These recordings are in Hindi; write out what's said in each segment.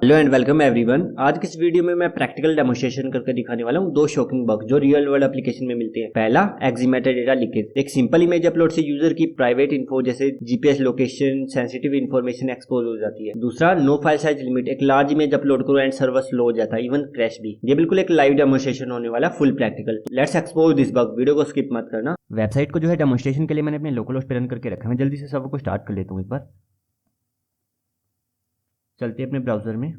Hello and welcome everyone. आज की इस वीडियो में मैं प्रैक्टिकल डेमोन्स्ट्रेशन करके दिखाने वाला हूँ दो शॉकिंग बग जो रियल वर्ल्ड एप्लीकेशन में मिलते हैं। पहला, एक्सी मेटाडेटा लीकेज। एक सिंपल इमेज अपलोड से यूजर की प्राइवेट इन्फो जैसे GPS location, sensitive information expose हो जाती है। दूसरा, नो फाइल साइज लिमिट। एक लार्ज इमेज अपलोड करो एंड सर्वर स्लो हो जाता है, इवन क्रैश भी। ये बिल्कुल एक लाइव डेमोन्स्ट्रेशन होने वाला, full practical. Let's expose this bug. Video को स्किप मत करना। वेबसाइट को जो है डेमोन्स्ट्रेशन के लिए मैंने अपने लोकल होस्ट पे रन करके रखा है। मैं जल्दी से सर्वर को स्टार्ट कर लेता हूँ। एक बार चलते हैं अपने ब्राउजर में।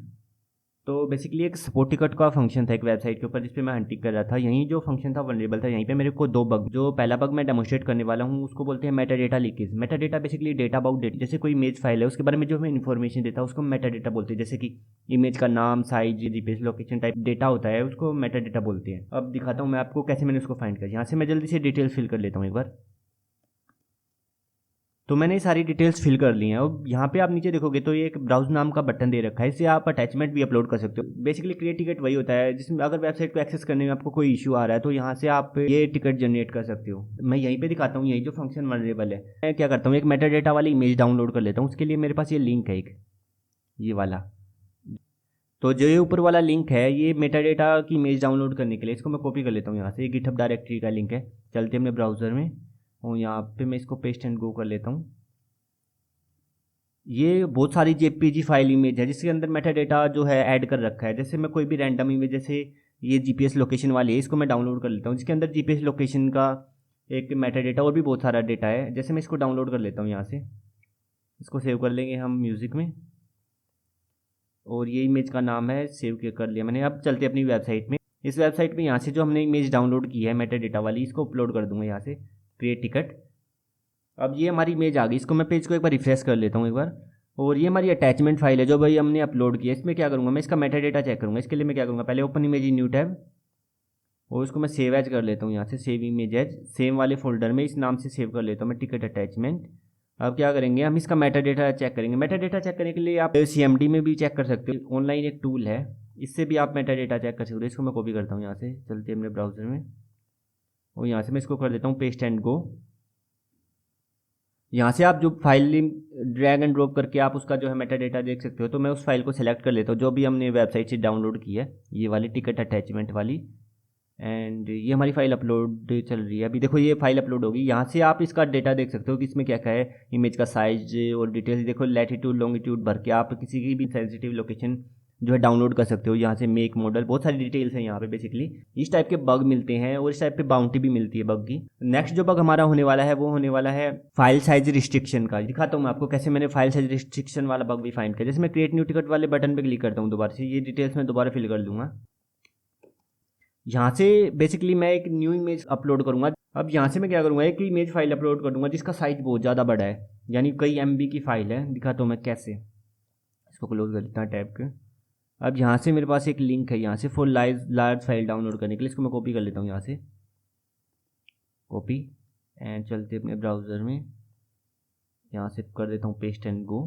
तो बेसिकली एक सपोर्ट टिकट का फंक्शन था एक वेबसाइट के ऊपर जिस पे मैं हंटिंग कर रहा था। यहीं जो फंक्शन था वनरेबल था। यहीं पे मेरे को दो बग, जो पहला बग मैं डेमोन्स्ट्रेट करने वाला हूँ उसको बोलते हैं Meta data leakage. Meta data basically data about data, जैसे कोई इमेज फाइल है उसके बारे में जो हमें इन्फॉर्मेशन देता है उसको मेटा डेटा बोलते हैं। जैसे कि इमेज का नाम, size, GPS location type data होता है उसको मेटा डेटा बोलते हैं। अब दिखाता हूँ मैं आपको कैसे मैंने उसको फाइंड किया। यहाँ से मैं जल्दी से डिटेल्स फिल कर लेता हूँ एक बार। तो मैंने ये सारी डिटेल्स फिल कर ली हैं। अब यहाँ पे आप नीचे देखोगे तो ये एक ब्राउज नाम का बटन दे रखा है, इससे आप अटैचमेंट भी अपलोड कर सकते हो। बेसिकली क्रिएट टिकट वही होता है जिसमें अगर वेबसाइट को एक्सेस करने में आपको कोई इशू आ रहा है तो यहाँ से आप ये टिकट जनरेट कर सकते हो। मैं यहीं पे दिखाता हूँ, यही जो फंक्शन वनरेबल है। मैं क्या करता हूँ, एक मेटा डेटा वाली इमेज डाउनलोड कर लेता हूँ। उसके लिए मेरे पास ये लिंक है, एक ये वाला। तो जो ये ऊपर वाला लिंक है ये मेटा डेटा की इमेज डाउनलोड करने के लिए, इसको मैं कॉपी कर लेता हूँ यहाँ से। ये गिटहब डायरेक्टरी का लिंक है। चलते हैं अपने ब्राउजर में और यहाँ पे मैं इसको पेस्ट एंड गो कर लेता हूँ। ये बहुत सारी जेपीजी फाइल इमेज है जिसके अंदर मेटा डेटा जो है ऐड कर रखा है। जैसे मैं कोई भी रैंडम इमेज, जैसे ये जीपीएस लोकेशन वाली है, इसको मैं डाउनलोड कर लेता हूँ। जिसके अंदर जीपीएस लोकेशन का एक मेटा डेटा और भी बहुत सारा डेटा है। जैसे मैं इसको डाउनलोड कर लेता हूँ यहाँ से, इसको सेव कर लेंगे हम म्यूज़िक में। और ये इमेज का नाम है, सेव कर लिया मैंने। अब चलते अपनी वेबसाइट में। इस वेबसाइट में यहाँ से जो हमने इमेज डाउनलोड की है मेटा डेटा वाली, इसको अपलोड कर दूंगा यहाँ से, क्रिएट टिकट। अब ये हमारी इमेज आ गई। इसको मैं पेज को एक बार रिफ्रेश कर लेता हूँ एक बार। और ये हमारी अटैचमेंट फाइल है जो भाई हमने अपलोड की है। इसमें क्या करूँगा मैं, इसका मेटा डेटा चेक करूँगा। इसके लिए मैं क्या करूँगा, पहले open image in new tab और इसको मैं सेव एज कर लेता हूँ यहाँ से, सेव इमेज एज। सेम वाले फोल्डर में इस नाम से सेव कर लेता हूँ मैं, टिकट अटैचमेंट। अब क्या करेंगे, हम इसका मेटा डेटा चेक करेंगे। मेटा डेटा चेक करने के लिए आप सीएमडी में भी चेक कर सकते हो। ऑनलाइन एक टूल है, इससे भी आप मेटा डेटा चेक कर सकते हो। इसको मैं कॉपी करता हूँ यहाँ से, चलते हैं अपने ब्राउजर में और यहाँ से मैं इसको कर देता हूँ पेस्ट एंड गो। यहाँ से आप जो फाइल ड्रैग एंड ड्रॉप करके आप उसका जो है मेटा डेटा देख सकते हो। तो मैं उस फाइल को सिलेक्ट कर लेता हूँ जो भी हमने वेबसाइट से डाउनलोड की है, ये वाली टिकट अटैचमेंट वाली। एंड ये हमारी फाइल अपलोड चल रही है। अभी देखो ये फाइल अपलोड होगी। यहाँ से आप इसका डेटा देख सकते हो कि इसमें क्या क्या है, इमेज का साइज और डिटेल्स देखो। लैटिट्यूड लॉन्गिट्यूड भर के आप किसी की भी सेंसिटिव लोकेशन जो है डाउनलोड कर सकते हो। यहाँ से मेक, मॉडल, बहुत सारी डिटेल्स हैं यहाँ पे। बेसिकली इस टाइप के बग मिलते हैं और इस टाइप पे बाउंटी भी मिलती है बग की। नेक्स्ट जो बग हमारा होने वाला है वो होने वाला है फाइल साइज रिस्ट्रिक्शन का। दिखाता हूँ मैं आपको कैसे मैंने फाइल साइज रिस्ट्रिक्शन वाला बग भी फाइंड किया। जैसे मैं क्रिएट न्यू टिकट वाले बटन पे क्लिक करता हूँ दोबारा से, ये डिटेल्स मैं दोबारा फिल कर लूँगा। यहाँ से बेसिकली मैं एक न्यू इमेज अपलोड करूँगा। अब यहाँ से मैं क्या करूँगा, एक इमेज फाइल अपलोड कर दूँगा जिसका साइज बहुत ज़्यादा बड़ा है, यानी कई एमबी की फाइल है। दिखाता हूँ मैं कैसे। इसको क्लोज कर देता हूँ टैब के। अब यहाँ से मेरे पास एक लिंक है यहाँ से फुल लार्ज फाइल डाउनलोड करने के लिए। इसको मैं कॉपी कर लेता हूँ यहाँ से, कॉपी एंड चलते अपने ब्राउज़र में। यहाँ से कर देता हूँ पेस्ट एंड गो।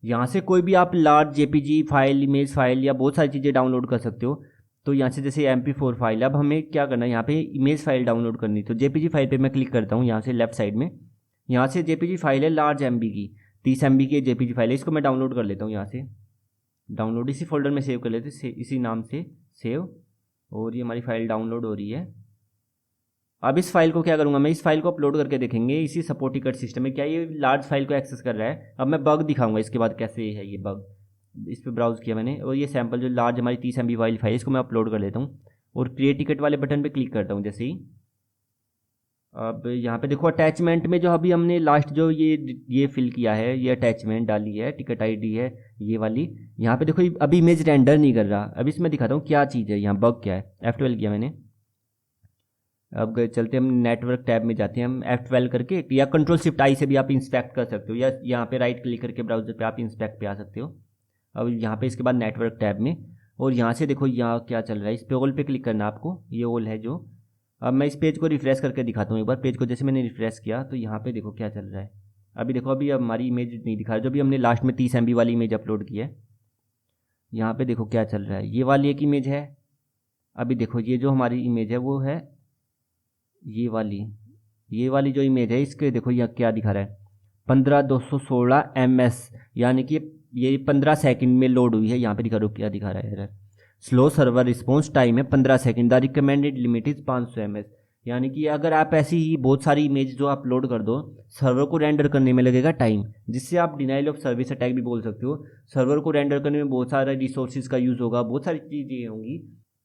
यहाँ से कोई भी आप large JPG file, image file या बहुत सारी चीज़ें डाउनलोड कर सकते हो। तो यहाँ से जैसे MP4 फाइल, अब हमें क्या करना है, यहाँ पे इमेज फाइल डाउनलोड करनी। तो जेपीजी फाइल पे मैं क्लिक करता हूँ यहाँ से लेफ्ट साइड में। यहाँ से जेपीजी फाइल है लार्ज MB की, 30 MB की जेपीजी फाइल है। इसको मैं डाउनलोड कर लेता हूँ यहाँ से, डाउनलोड इसी फोल्डर में सेव कर लेते, इसी नाम से सेव। और ये हमारी फाइल डाउनलोड हो रही है। अब इस फाइल को क्या करूँगा मैं, इस फाइल को अपलोड करके देखेंगे इसी सपोर्ट टिकट सिस्टम में क्या ये लार्ज फाइल को एक्सेस कर रहा है। अब मैं बग दिखाऊंगा इसके बाद कैसे है ये बग। इस पर ब्राउज किया मैंने और ये सैम्पल जो लार्ज हमारी 30 MB वाली फाइल, इसको मैं अपलोड कर लेता हूँ और क्रिएट टिकट वाले बटन पे क्लिक करता हूँ जैसे ही। अब यहाँ पे देखो अटैचमेंट में जो अभी हमने लास्ट जो ये फिल किया है, ये अटैचमेंट डाली है, टिकट ID है ये वाली। यहाँ पे देखो अभी इमेज रेंडर नहीं कर रहा। अब इसमें दिखाता हूँ क्या चीज़ है, यहाँ बग क्या है। F12 किया मैंने। अब चलते हम नेटवर्क टैब में जाते हैं, हम F12 करके, या Ctrl+Shift+I से भी आप इंस्पेक्ट कर सकते हो, या यहाँ पे राइट क्लिक करके ब्राउजर पे आप इंस्पेक्ट पे आ सकते हो। अब यहाँ पे इसके बाद नेटवर्क टैब में, और यहाँ से देखो यहाँ क्या चल रहा है। इस पे ऑल पे क्लिक करना आपको, ये ऑल है जो। अब मैं इस पेज को रिफ्रेश करके दिखाता हूँ एक बार। पेज को जैसे मैंने रिफ्रेश किया तो यहाँ पे देखो क्या चल रहा है। अभी देखो अभी हमारी इमेज नहीं दिखा रहा, जो भी हमने लास्ट में 30 MB वाली इमेज अपलोड की है। यहाँ पे देखो क्या चल रहा है, ये वाली एक इमेज है। अभी देखो ये जो हमारी इमेज है वो है ये वाली जो इमेज है, इसके देखो यह क्या दिखा रहा है, 15216 MS, यानी कि ये 15 सेकंड में लोड हुई है। यहाँ पे दिखा रहा क्या दिखा रहा है error. Slow server response time है 15 second, the recommended limit is 500 mS। यानी कि अगर आप ऐसी ही बहुत सारी इमेज जो अपलोड कर दो, सर्वर को रेंडर करने में लगेगा टाइम, जिससे आप डिनाइल ऑफ सर्विस अटैक भी बोल सकते हो। सर्वर को रेंडर करने में बहुत सारा रिसोर्सेज का यूज़ होगा, बहुत सारी चीज़ें होंगी,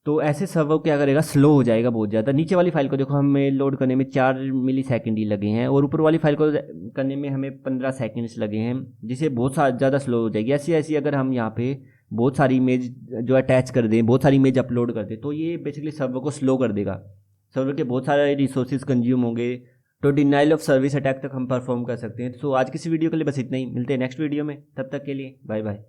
तो ऐसे सर्वर क्या करेगा, स्लो हो जाएगा बहुत ज़्यादा। नीचे वाली फाइल को देखो, हमें लोड करने में 4 मिली सेकेंड ही लगे हैं, और ऊपर वाली फाइल को करने में हमें 15 सेकेंड्स लगे हैं, जिससे बहुत ज़्यादा स्लो हो जाएगी। ऐसी ऐसी अगर हम यहाँ पे बहुत सारी इमेज जो अटैच कर दें, बहुत सारी इमेज अपलोड कर दें, तो ये बेसिकली सर्वर को स्लो कर देगा। सर्वर के बहुत सारे रिसोर्सेज कंज्यूम होंगे, तो डिनाइल ऑफ सर्विस अटैक तक हम परफॉर्म कर सकते हैं। तो आज की इस वीडियो के लिए बस इतना ही, मिलते हैं नेक्स्ट वीडियो में, तब तक के लिए बाय बाय।